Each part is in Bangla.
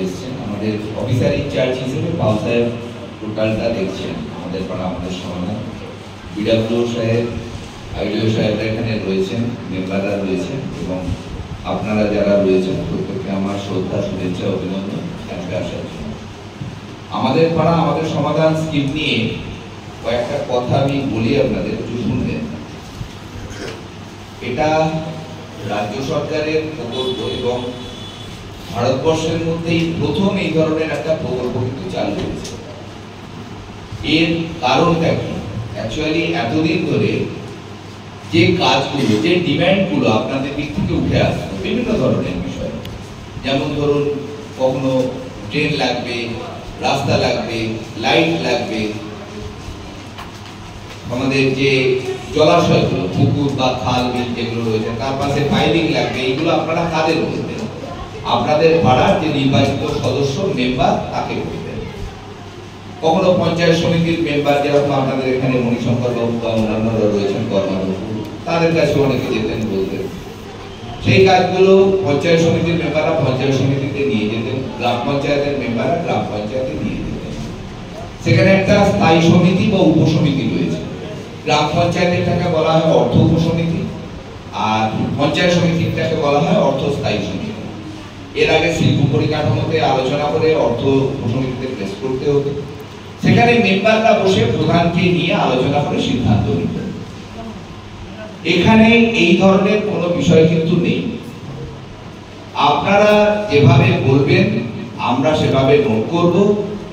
এসেছেন। আমাদের অফিসার ইনচার্জ হিসেবে পাল সাহেব টোটালটা দেখছেন আমাদের পাড়া আমাদের সমাধান। বিডাব্লিউ সাহেব, আইডিও সাহেবরা এখানে রয়েছেন, মেম্বাররা রয়েছেন এবং আপনারা যারা রয়েছেন প্রত্যেককে আমার শ্রদ্ধা, শুভেচ্ছা, অভিনন্দন ক্যাম্পে আসার জন্য। আমাদের পাড়া আমাদের সমাধান স্কিম নিয়ে কয়েকটা কথা আমি বলি, আপনাদের একটু শুনবেন। এটা রাজ্য সরকারের প্রকল্প এবং ভারতবর্ষের মধ্যেই প্রথম এই ধরনের একটা প্রকল্প কিন্তু চালু হয়েছে। এর কারণটা কি? অ্যাকচুয়ালি এতদিন ধরে যে কাজগুলো, যে ডিমান্ডগুলো আপনাদের দিক থেকে উঠে আসছে বিভিন্ন ধরনের বিষয়, যেমন ধরুন কখনো ট্রেন লাগবে, রাস্তা লাগবে, লাইট লাগবে, আমাদের যে জলাশয়গুলো, পুকুর বা খাল বিল যেগুলো রয়েছে তার পাশে পাইলিং লাগবে, এইগুলো আপনারা কাদের বলবেন? আপনাদের পাড়ার যে নির্বাচিত সদস্য মেম্বার তাকে বলবেন। কখনো পঞ্চায়েত সমিতির মেম্বার, যেরকম আপনাদের এখানে মণিশঙ্কর বাবু বা অন্যান্যরা রয়েছেন কর্মাবাবু, তাদের কাছে অনেকে যেতেন, বলতেন। সেই কাজগুলো পঞ্চায়েত সমিতির মেম্বাররা পঞ্চায়েত সমিতিতে নিয়ে যেতেন, গ্রাম পঞ্চায়েতের মেম্বাররা গ্রাম পঞ্চায়েতে নিয়ে যেতেন। সেখানে একটা স্থায়ী সমিতি বা উপসমিতি রয়েছে। গ্রাম পঞ্চায়েতেরটাকে বলা হয় অর্থ উপসমিতি আর পঞ্চায়েত সমিতিটাকে বলা হয় অর্থ স্থায়ী সমিতি। এর আগে শিল্প পরিকাঠামোতে আলোচনা করে অর্থ উপসমিতিতে প্রেস করতে হতো। সেখানে মেম্বাররা বসে প্রধানকে নিয়ে আলোচনা করে সিদ্ধান্ত নিতেন। এখানে এই ধরনের কোনো বিষয় কিন্তু নেই। আপনারা যেভাবে বলবেন আমরা সেভাবে নোট করব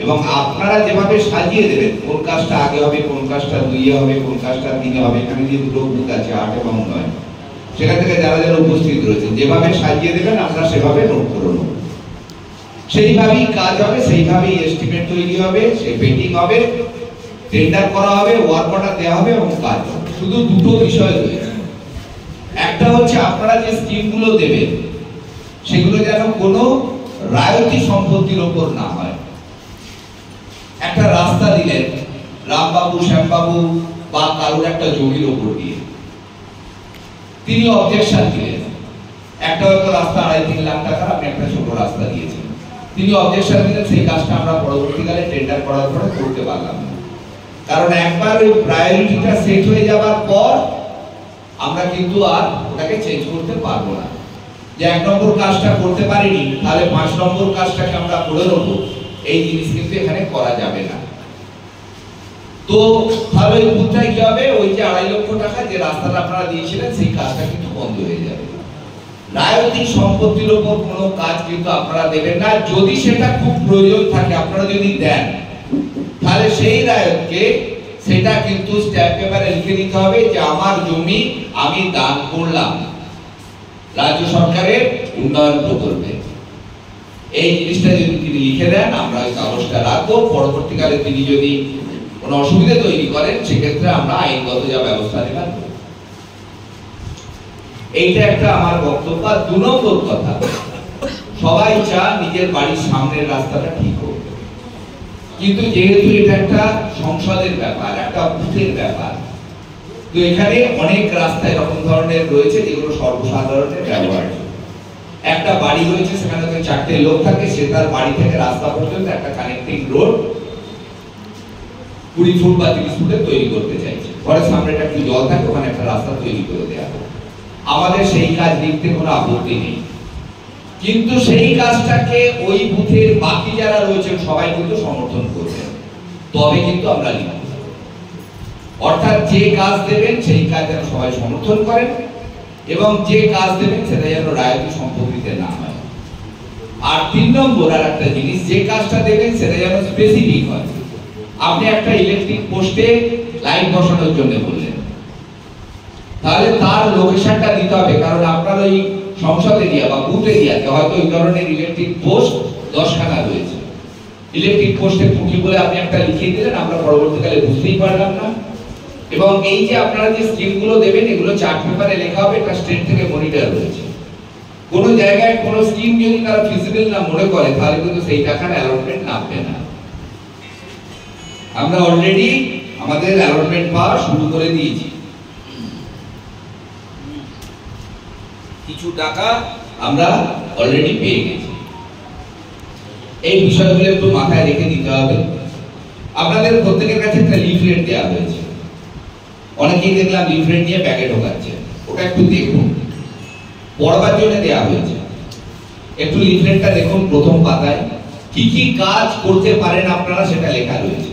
এবং আপনারা যেভাবে সাজিয়ে দেবেন, কোন কাজটা আগে হবে, কোন কাজটা 2 হবে, কোন কাজটা 3 হবে, এখানে যে দুটো বুথ আছে 8 এবং 9, সেখান থেকে যারা যারা উপস্থিত রয়েছে যেভাবে সাজিয়ে দেবেন আমরা সেভাবে নোট করে নেব। সেইভাবেই কাজ হবে, সেইভাবেই এস্টিমেট তৈরি হবে, সেই পেন্টিং হবে, টেন্ডার করা হবে, ওয়ার্ক অর্ডার দেওয়া হবে এবং কাজ হবে। শুধু দুটো বিষয় রয়েছে। একটা হচ্ছে আপনারা যে স্কিমগুলো দেবেন সেগুলো যেন কোনো রায়তি সম্পত্তির উপর না হয়। একটা রাস্তা দিলেন রামবাবু, শ্যামবাবু বা কারোর একটা জমির উপর দিয়ে, তিনি অবজেকশন দিলেন। একটা হয়তো রাস্তা 2.5-3 লাখ টাকার, আপনি একটা ছোট রাস্তা দিয়েছেন, তিনি অবজেকশন দিলেন। সেই কাজটা আমরা পরবর্তীকালে টেন্ডার করার পরে করতে পারলাম না, কারণ একবার ওই প্রায়োরিটিটা সেট হয়ে যাওয়ার পর আমরা কিন্তু আর ওটাকে চেঞ্জ করতে পারবো না। যে 1 নম্বর কাজটা করতে পারিনি, তাহলে 5 নম্বর কাজটাকে আমরা করে নেবো, এই জিনিস কিন্তু এখানে করা যাবে না। তো তাহলে ওই বুথটাই কি হবে, ওই যে 2.5 লক্ষ টাকা যে রাস্তাটা আপনারা দিয়েছিলেন সেই কাজটা কিন্তু বন্ধ হয়ে যাবে। রায়তিক সম্পত্তির উপর কোনো কাজ কিন্তু আপনারা দেবেন না। যদি সেটা খুব প্রয়োজন থাকে আপনারা যদি দেন, তাহলে সেই রায়তকে সেটা কিন্তু স্ট্যাম্প পেপারে লিখে দিতে হবে যে আমার জমি আমি দান করলাম রাজ্য সরকারের উন্নয়ন প্রকল্পে। এই জিনিসটা যদি তিনি লিখে দেন আমরা ওই কাগজটা রাখবো। পরবর্তীকালে তিনি যদি কোনো অসুবিধা তৈরি করেন সেক্ষেত্রে আমরা আইনগত যা ব্যবস্থা নেবেন। এইটা একটা আমার বক্তব্য। 2 নম্বর কথা, সবাই চান নিজের বাড়ির সামনের রাস্তাটা ঠিক হোক, কিন্তু যেহেতু এটা একটা সংসদের ব্যাপার, একটা বুথের ব্যাপার, তো এখানে অনেক রাস্তা এরকম ধরনের রয়েছে যেগুলো সর্বসাধারণের ব্যবহার। একটা বাড়ি রয়েছে, সেখানে 4টে লোক থাকে, সে তার বাড়ি থেকে রাস্তা পর্যন্ত একটা কানেক্টিং রোড 20 ফুট বা 30 ফুটে তৈরি করতে চাইছে। ঘরের সামনে একটু জল থাকে, ওখানে একটা রাস্তা তৈরি করে দেওয়া হবে। আমাদের সেই কাজ দেখতে কোনো আপত্তি নেই, কিন্তু সেই কাজটাকে ওই বুথের বাকি যারা রয়েছেন সবাই কিন্তু সমর্থন করবেন, তবে কিন্তু আমরা লিখব। অর্থাৎ যে কাজ দেবেন সেই কাজ যেন সবাই সমর্থন করেন এবং যে কাজ দেবেন সেটা যেন রায়তি সম্পত্তিতে না হয়। আর 3 নম্বর আর একটা জিনিস, যে কাজটা দেবেন সেটা যেন স্পেসিফিক হয়। আপনি একটা ইলেকট্রিক পোস্টে লাইট বসানোর জন্য বললেন, তাহলে তার লোকেশনটা দিতে হবে, কারণ আপনার ওই সংসদ এরিয়া বা বুথ এরিয়াতে হয়তো ওই ধরনের ইলেকট্রিক পোস্ট 10খানা রয়েছে। ইলেকট্রিক পোস্টে খুঁটি বলে আপনি একটা লিখিয়ে দিলেন, আমরা পরবর্তীকালে বুঝতেই পারলাম না। এবং এই যে আপনারা যে স্কিমগুলো দেবেন এগুলো চার্ট পেপারে লেখা হবে, এটা স্টেট থেকে মনিটর রয়েছে। কোনো জায়গায় কোনো স্কিম যদি তারা ফিজিবল না মনে করে তাহলে কিন্তু সেই টাকার অ্যালটমেন্ট নামবে না। আমরা অলরেডি আমাদের অ্যালটমেন্ট পাওয়া শুরু করে দিয়েছি। কিছু টাকা আমরা অলরেডি পেয়ে গেছি। এই বিষয়গুলো একটু মাথায় রেখে দিতে হবে। আপনাদের প্রত্যেকের কাছে একটা লিফলেট দেওয়া হয়েছে, অনেকেই দেখলাম লিফলেট নিয়ে ব্যাগে ঢোকাচ্ছে, ওটা একটু দেখুন, পড়বার জন্য দেওয়া হয়েছে। একটু লিফলেটটা দেখুন, প্রথম পাতায় কি কি কাজ করতে পারেন আপনারা সেটা লেখা রয়েছে।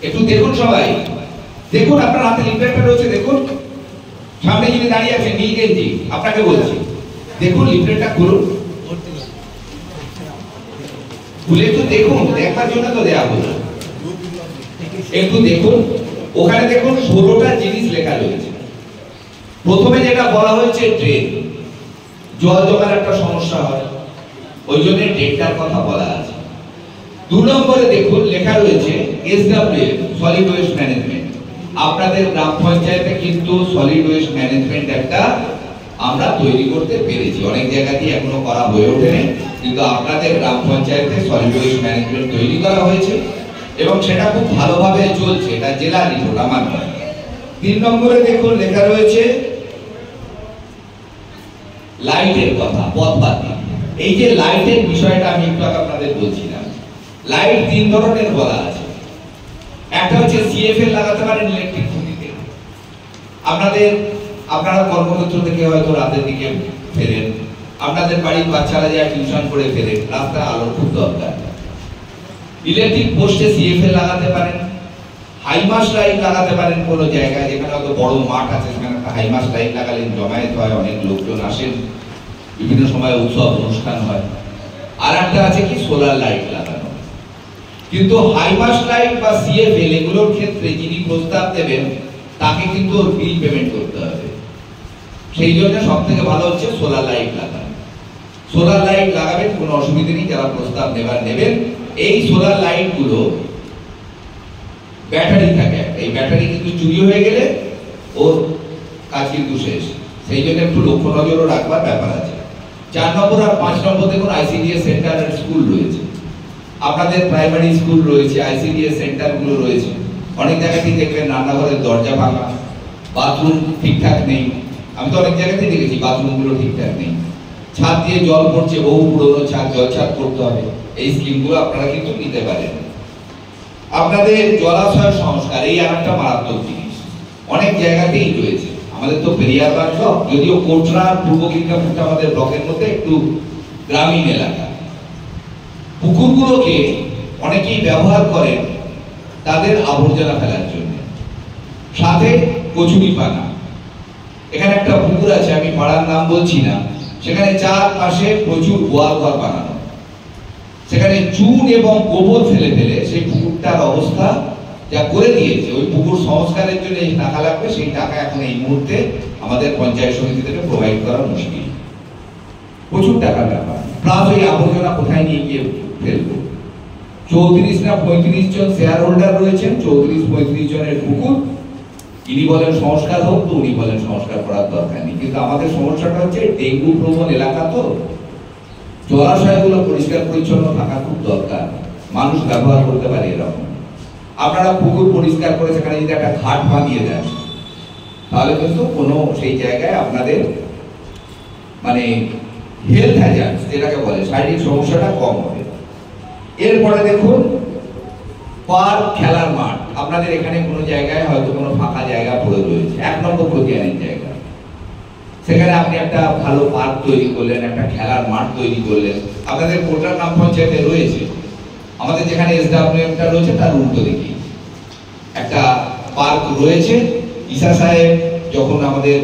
একটু দেখুন সবাই, দেখুন আপনার হাতে লিফলেটটা রয়েছে, দেখুন সামনে যিনি দাঁড়িয়ে আছেন নীল গেঞ্জি, আপনাকে বলছি দেখুন লিফলেটটা খুলুন, খুলে একটু দেখুন, দেখবার জন্য তো দেওয়া হলো। একটু দেখুন, ওখানে দেখুন 16টা জিনিস লেখা রয়েছে। প্রথমে যেটা বলা হয়েছে ড্রেন, জল জমার একটা সমস্যা হয়, ওই জন্য ড্রেনটার কথা বলা আছে। 2 নম্বরে দেখুন লেখা রয়েছে SWM, সলিড ওয়েস্ট ম্যানেজমেন্ট। আপনাদের গ্রাম পঞ্চায়েতে কিন্তু সলিড ওয়েস্ট ম্যানেজমেন্ট একটা আমরা তৈরি করতে পেরেছি, অনেক জায়গাতেই এখনো করা হয়ে ওঠেনি, কিন্তু আপনাদের গ্রাম পঞ্চায়েতে সলিড ওয়েস্ট ম্যানেজমেন্ট তৈরি করা হয়েছে এবং সেটা খুব ভালোভাবে চলছে, এটা জেলা রিপোর্ট আমার নয়। 3 নম্বরে দেখুন লেখা রয়েছে লাইটের কথা, পথবাতি। এই যে লাইটের বিষয়টা আমি একটু আগে আপনাদের বলছিলাম, লাইট 3 ধরনের বলা আছে। একটা হচ্ছে সিএফএল লাগাতে পারেন ইলেকট্রিক খুঁটিতে, আপনারা কর্মক্ষেত্র থেকে হয়তো রাতের দিকে ফেরেন, আপনাদের বাড়ির বাচ্চারা যায় টিউশন করে ফেরেন, রাস্তায় আলোর খুব দরকার, ইলেকট্রিক পোস্টে সিএফএল লাগাতে পারেন। হাইমাস লাইট লাগাতে পারেন কোনো জায়গায় যেখানে হয়তো বড় মাঠ আছে, সেখানে একটা হাইমাস লাইট লাগালে জমায়েত হয়, অনেক লোকজন আসেন, বিভিন্ন সময় উৎসব অনুষ্ঠান হয়। আর একটা আছে কি সোলার লাইট লাগানো। কিন্তু হাইমাস লাইট বা সিএফএল এগুলোর ক্ষেত্রে যিনি প্রস্তাব দেবেন তাকে কিন্তু বিল পেমেন্ট করতে হবে, সেই জন্য সবথেকে ভালো হচ্ছে সোলার লাইট লাগানো। সোলার লাইট লাগাবেন, কোনো অসুবিধা নেই, যারা প্রস্তাব নেবেন। এই সোলার লাইট গুলো ব্যাটারি থাকে, এই ব্যাটারি কিন্তু চুরি হয়ে গেলে ওর কাজ কিন্তু শেষ, সেই জন্য একটু লক্ষ্য নজরও রাখবার ব্যাপার আছে। 4 নম্বর আর 5 নম্বর দেখুন আইসিডিএস সেন্টার আর স্কুল রয়েছে, আপনাদের প্রাইমারি স্কুল রয়েছে, আইসিডিএস সেন্টার গুলো রয়েছে। অনেক জায়গাতেই দেখবেন রান্নাঘরের দরজা ভাঙা, বাথরুম ঠিকঠাক নেই, আমি তো অনেক জায়গাতেই দেখেছি বাথরুম গুলো ঠিকঠাক নেই, ছাদ দিয়ে জল পড়ছে, বহু পুরনো ছাদ, জল ছাদ করতে হবে। এই স্কিমগুলো আপনারা কিন্তু নিতে পারেন। আপনাদের জলাশয় সংস্কার, এই আরেকটা মারাত্মক জিনিস, অনেক জায়গাতেই রয়েছে। আমাদের তো পেরিয়ারবাগ ব্লক, যদিও কোটরা পূর্ব গিরিকাপুর আমাদের ব্লকের মধ্যে একটু গ্রামীণ এলাকা, পুকুরগুলোকে অনেকেই ব্যবহার করেন তাদের আবর্জনা ফেলার জন্য, সাথে কচুরিপানা। এখানে একটা পুকুর আছে, আমি পাড়ার নাম বলছি না, সেখানে চারপাশে প্রচুর গোয়াল ঘর বানানো, সেখানে চুন এবং গোবর ফেলে ফেলে সেই পুকুরটার অবস্থা যা করে দিয়েছে, ওই পুকুর সংস্কারের জন্য যে টাকা লাগবে সেই টাকা এখন এই মুহূর্তে আমাদের পঞ্চায়েত সমিতি থেকে প্রোভাইড করা মুশকিল, প্রচুর টাকার ব্যাপার। প্লাস ওই আবর্জনা কোথায় নিয়ে গিয়ে ফেলবো? 34 না 35 জন শেয়ার হোল্ডার রয়েছেন, 34-35 জনের পুকুর, ইনি বলেন সংস্কার হোক, তো উনি বলেন সংস্কার করার দরকার নেই। কিন্তু আমাদের সমস্যাটা হচ্ছে ডেঙ্গু প্রবণ এলাকা, তো জলাশয়গুলো পরিষ্কার পরিচ্ছন্ন থাকা খুব দরকার, মানুষ ব্যবহার করতে পারে এরকম। আপনারা পুকুর পরিষ্কার করে সেখানে যদি একটা ঘাট বানিয়ে দেন, তাহলে কিন্তু কোনো সেই জায়গায় আপনাদের মানে হেলথ হ্যাজার্ড যেটাকে বলে, শারীরিক সমস্যাটা কম হবে। এরপরে দেখুন পার্ক, খেলার মাঠ। আপনাদের এখানে কোনো জায়গায় হয়তো কোনো ফাঁকা জায়গা পড়ে রয়েছে, 1 নম্বর প্রতিষ্ঠানের জায়গা, সেখানে আপনি একটা ভালো পার্ক তৈরি করলেন, একটা খেলার মাঠ তৈরি করলেন। আপনাদের কোটরা গ্রাম পঞ্চায়েতে রয়েছে, আমাদের যেখানে SWMটা রয়েছে তার উল্টো দিকে একটা পার্ক রয়েছে। ঈশা সাহেব যখন আমাদের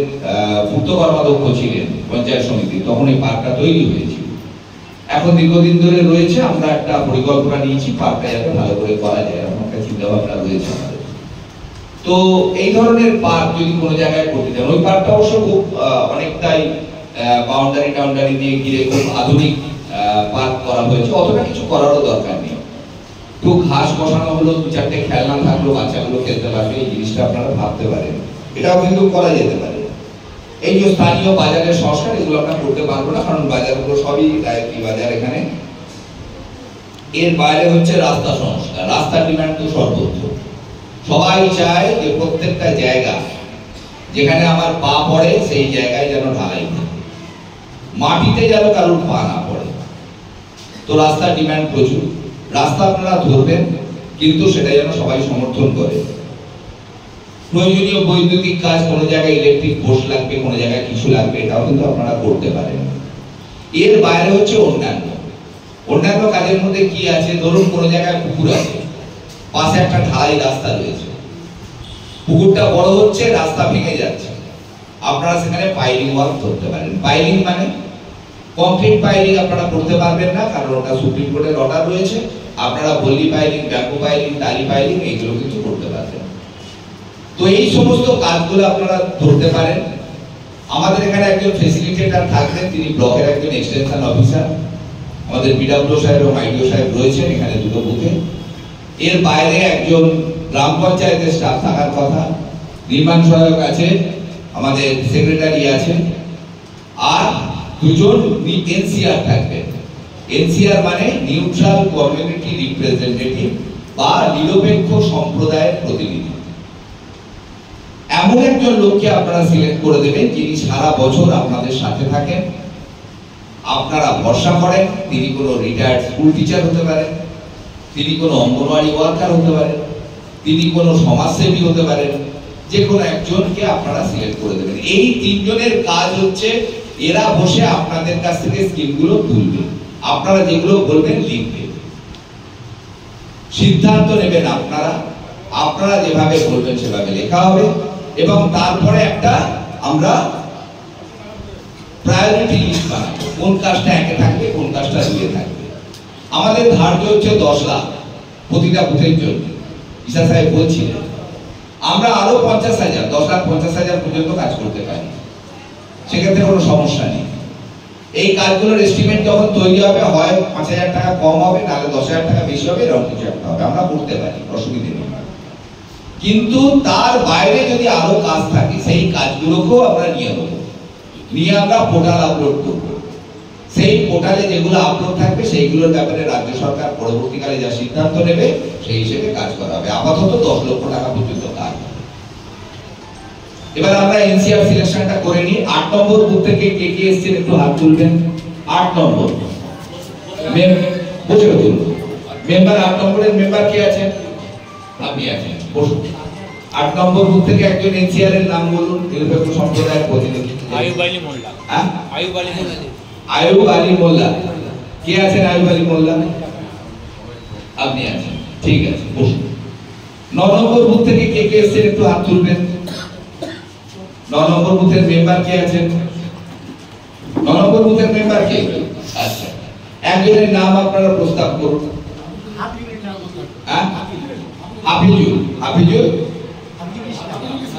পূর্ত কর্মাধ্যক্ষ ছিলেন পঞ্চায়েত সমিতি, তখন এই পার্কটা তৈরি হয়েছিল। এখন দীর্ঘদিন ধরে রয়েছে, আমরা একটা পরিকল্পনা নিয়েছি পার্কটা যাতে ভালো করে করা যায়, এরকম একটা চিন্তা ভাবনা রয়েছে আমাদের। তো এই ধরনের পার্ক যদি কোনো জায়গায় করতে চান, ওই পার্কটা অবশ্য খুব অনেকটাই বাউন্ডারি দিয়ে ঘিরে খুব আধুনিক পার্ক করা হয়েছে, অতটা কিছু করারও দরকার নেই। তো ঘাস বসানো হলো, 2-4টে খেলনা থাকলো, বাচ্চাগুলো খেলতে পারবে, এই জিনিসটা আপনারা ভাবতে পারেন, এটাও কিন্তু করা যেতে পারে। এই যে স্থানীয় বাজারের সংস্কার, এগুলো আমরা করতে পারবো না, কারণ বাজারগুলো সবই গায়ত্রী বাজার এখানে। এর বাইরে হচ্ছে রাস্তা সংস্কার, রাস্তার ডিমান্ড তো সর্বোচ্চ, সবাই চায় যে প্রত্যেকটা জায়গা যেখানে আমার পা পড়ে সেই জায়গায় যেন ঢালাই থাকে, মাটিতে যেন কারোর পা না পড়ে। তো রাস্তার ডিমান্ড প্রচুর, রাস্তা আপনারা ধরবেন, কিন্তু সেটা যেন সবাই সমর্থন করে। প্রয়োজনীয় বৈদ্যুতিক কাজ, কোনো জায়গায় ইলেকট্রিক পোস্ট লাগবে, কোনো জায়গায় কিছু লাগবে, এটাও কিন্তু আপনারা করতে পারেন। এর বাইরে হচ্ছে অন্যান্য কাজের মধ্যে কি আছে, ধরুন কোনো জায়গায় পুকুর আছে, পাশে একটা ঢালাই রাস্তা রয়েছে, পুকুরটা বড় হচ্ছে, রাস্তা ভেঙে যাচ্ছে, আপনারা সেখানে পাইলিং ওয়ার্ক করতে পারেন। পাইলিং মানে কংক্রিট পাইলিং আপনারা করতে পারবেন না, কারণ ওটা সুপ্রিম কোর্টের অর্ডার রয়েছে। আপনারা বল্লি পাইলিং, ব্যাম্বু পাইলিং, টালি পাইলিং এইগুলো কিন্তু করতে পারবেন। তো এই সমস্ত কাজগুলো আপনারা ধরতে পারেন। আমাদের এখানে একজন ফেসিলিটেটর থাকবেন, তিনি ব্লকের একজন এক্সটেনশন অফিসার, আমাদের বিডব্লিউ সাহেব এবং আইডিও সাহেব রয়েছেন এখানে দুটো বুথে। এর বাইরে একজন গ্রাম পঞ্চায়েতের স্টাফ থাকার কথা, নির্মাণ সহায়ক আছে, আমাদের সেক্রেটারি আছে, আর দুজন এনসিআর থাকবেন। এনসিআর মানে নিউট্রাল কমিউনিটি রিপ্রেজেন্টেটিভ বা নিরপেক্ষ সম্প্রদায়ের প্রতিনিধি। এমন একজন লোককে আপনারা সিলেক্ট করে দেবেন যিনি সারা বছর আপনাদের সাথে থাকেন, আপনারা ভরসা করেন। তিনি কোনো রিটায়ার্ড স্কুল টিচার হতে পারেন, তিনি কোনো অঙ্গনওয়াড়ি ওয়ার্কার হতে পারেন, তিনি কোনো সমাজসেবী হতে পারেন, যে কোনো একজনকে আপনারা সিলেক্ট করে দেবেন। এই তিনজনের কাজ হচ্ছে এরা বসে আপনাদের কাছ থেকে স্কিমগুলো তুলবে, আপনারা যেগুলো বলবেন লিখবে, সিদ্ধান্ত নেবেন আপনারা, আপনারা যেভাবে বলবেন সেভাবে লেখা হবে, এবং তারপরে একটা আমরা প্রায়োরিটি লিস্ট বানাবো, কোন কাজটা একে থাকবে, কোন কাজটা দুয়ে থাকবে। আমাদের ধার্য হচ্ছে 10 লাখ প্রতিটা বুথের জন্য, ঈশা সাহেব বলছিলেন। আমরা আরো 50,000, 10 লাখ 50,000 পর্যন্ত কাজ করতে পারি, সেক্ষেত্রে কোনো সমস্যা নেই। এই কাজগুলোর এস্টিমেট যখন তৈরি হবে, হয় 5,000 টাকা কম হবে, নাহলে 10,000 টাকা বেশি হবে, এরকম কিছু একটা হবে, আমরা করতে পারি, অসুবিধা নেই। কিন্তু তার বাইরে যদি আরো কাজ থাকে, সেই কাজগুলোকেও আমরা নিয়ে আমরা পোর্টাল আপলোড করব। সেই পোর্টালে যেগুলো আপলোড থাকবে সেইগুলোর ব্যাপারে রাজ্য সরকার পরবর্তীকালে যা সিদ্ধান্ত নেবে সেই হিসেবে কাজ করা হবে। আপাতত 10 লক্ষ টাকা পর্যন্ত কাজ। এবার আমরা এনসিআর সিলেকশনটা করে নিই। 8 নম্বর বুথ থেকে কে কে এসেছেন একটু হাত তুলবেন। 8 নম্বর বসে তুলুন। মেম্বার 8 নম্বরের মেম্বার কে আছেন? আপনি আছেন, বসুন। 8 নম্বর বুথ থেকে একজন এনসিআর এর নাম বলুন, নিরপেক্ষ সম্প্রদায়ের প্রতিনিধি। আয়ুব আলী মোল্লা। হ্যাঁ, আয়ুব আলী মোল্লা। আয়ুব আলী মোল্লা কে আছেন? আয়ুব আলী মোল্লা আপনি আছেন, ঠিক আছে, বসুন। 9 নম্বর বুথ থেকে কে কে এসেছেন একটু হাত তুলবেন। 9 নম্বর বুথের মেম্বার কে আছেন? 9 নম্বর বুথের মেম্বার কে? আচ্ছা, একজনের নাম আপনারা প্রস্তাব করুন।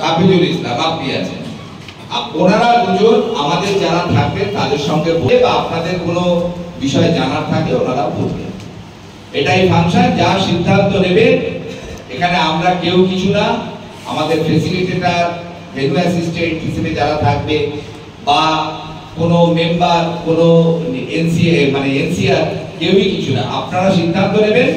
হাফিজুল ইসলাম আপনি আছেন। ওনারা দুজন আমাদের যারা থাকবে তাদের সঙ্গে বলে, বা আপনাদের কোনো বিষয় জানার থাকে ওনারা বলবেন। এটাই ফাংশন, যা সিদ্ধান্ত নেবে এখানে আমরা কেউ কিছু না। আমাদের ফেসিলিটেটর, ভেন্যু অ্যাসিস্ট্যান্ট হিসেবে যারা থাকবে, বা কোনো মেম্বার, কোনো এনসিআর, কেউই কিছু না। আপনারা সিদ্ধান্ত নেবেন।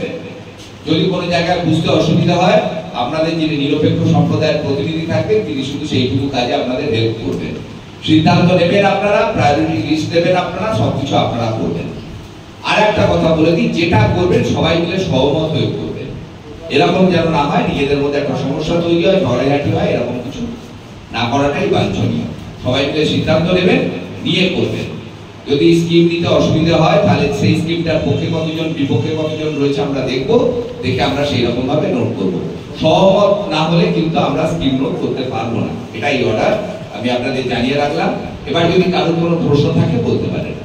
যদি কোনো জায়গায় বুঝতে অসুবিধা হয়, আপনাদের যিনি নিরপেক্ষ সম্প্রদায়ের প্রতিনিধি থাকবেন তিনি শুধু সেইটুকু কাজে আপনাদের হেল্প করবেন। সিদ্ধান্ত নেবেন আপনারা, প্রায়োরিটি লিস্ট দেবেন আপনারা, সবকিছু আপনারা করবেন। আর একটা কথা বলে দিই, যেটা করবেন সবাই মিলে সহমত হয়ে করবেন। এরকম যেন না হয় নিজেদের মধ্যে একটা সমস্যা তৈরি হয়, ঝড়াঝাটি হয়, এরকম কিছু না করাটাই বাঞ্ছনীয়। সবাই মিলে সিদ্ধান্ত নেবেন, নিয়ে করবেন। যদি স্কিম নিতে অসুবিধা হয় তাহলে সেই স্কিমটার পক্ষে কতজন, বিপক্ষে কতজন রয়েছে আমরা দেখবো, দেখে আমরা সেই রকম ভাবে নোট করবো। সহমত না হলে কিন্তু আমরা স্কিম নোট করতে পারবো না, এটাই অর্ডার, আমি আপনাদের জানিয়ে রাখলাম। এবার যদি কারোর কোনো প্রশ্ন থাকে বলতে পারেন।